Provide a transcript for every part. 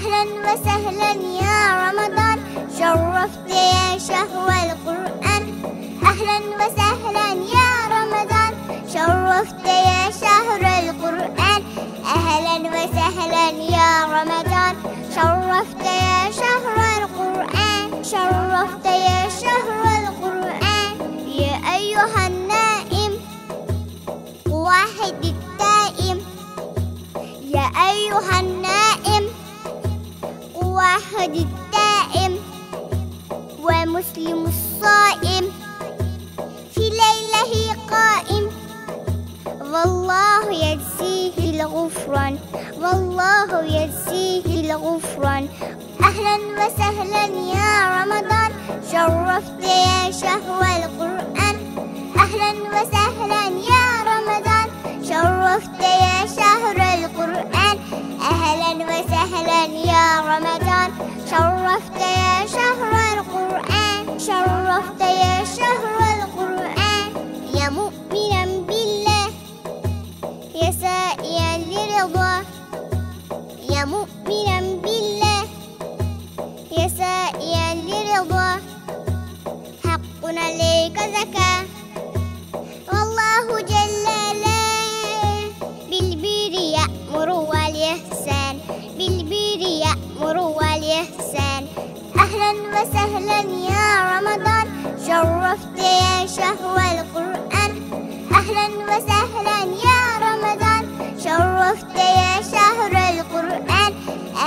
أهلا وسهلا يا رمضان، شرفت يا شهر القرآن. أهلا وسهلا يا رمضان، شرفت يا شهر القرآن. أهلا وسهلا يا رمضان، شرفت يا شهر القرآن. شرفت يا شهر القرآن. يا أيها النائم واحد التائم، يا أيها النائم واحد التائم، ومسلم الصائم في ليله قائم، والله يجزيه الغفران، والله يجزيه الغفران. أهلا وسهلا يا رمضان، شرفت يا شهر القرآن. أهلا وسهلا يا رمضان، شرفت يا شهر القرآن. أهلا وسهلا يا رمضان، شرفت يا شهر القرآن. شرفت يا شهر القرآن. يا مؤمنا بالله، يا سائيا لرضا، يا مؤمنا بالله، يا سائيا لرضا. حق عليك زكاة، والله جل بالبر يأمر والإحسان، بالبر يأمر والإحسان. أهلا وسهلا يا رمضان، شرفت يا شهر القرآن. أهلا وسهلا يا رمضان، شرفت يا شهر القرآن.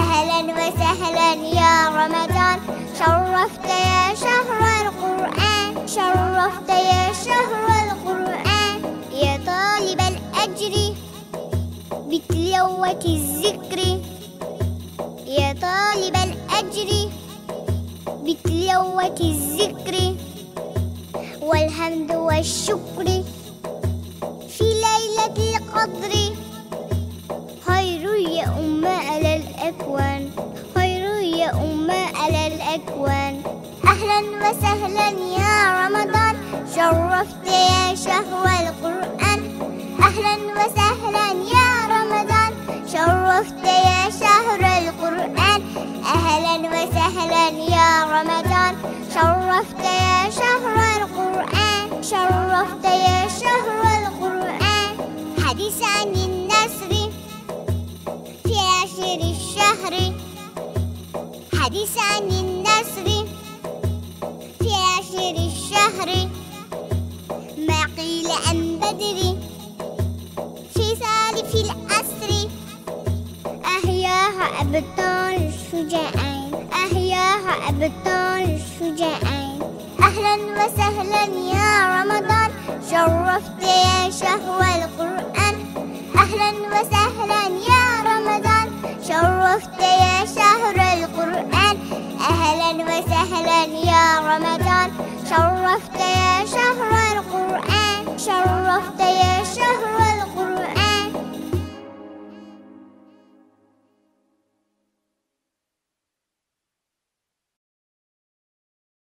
أهلا وسهلا يا رمضان، شرفت يا شهر القرآن. شرفت يا شهر القرآن. يا طالب الأجر بتلاوة الذكر، يا طالب الأجر بتلاوة الذكر والحمد والشكر في ليلة القدر. خير يا على الأكوان، خير يا على الأكوان. أهلا وسهلا يا رمضان، شرفت يا شهر القرآن. أهلا وسهلا يا رمضان، شرفت يا شهر القرآن. أهلا وسهلا يا رمضان، شرفت يا شهر القرآن. شرفت يا شهر القرآن. حديث عن النصر في آخر الشهر، حديث عن النصر في آخر الشهر. ما قيل عن بدر في سالف العصر. أحياها أبطال الشجاعين، أحياها أبطال الشجاعين. أهلا وسهلا يا رمضان، شرفت يا شهر القرآن. أهلا وسهلا يا رمضان، شرفت يا شهر القرآن. أهلا وسهلا يا رمضان، شرفت يا شهر القرآن. شرفت يا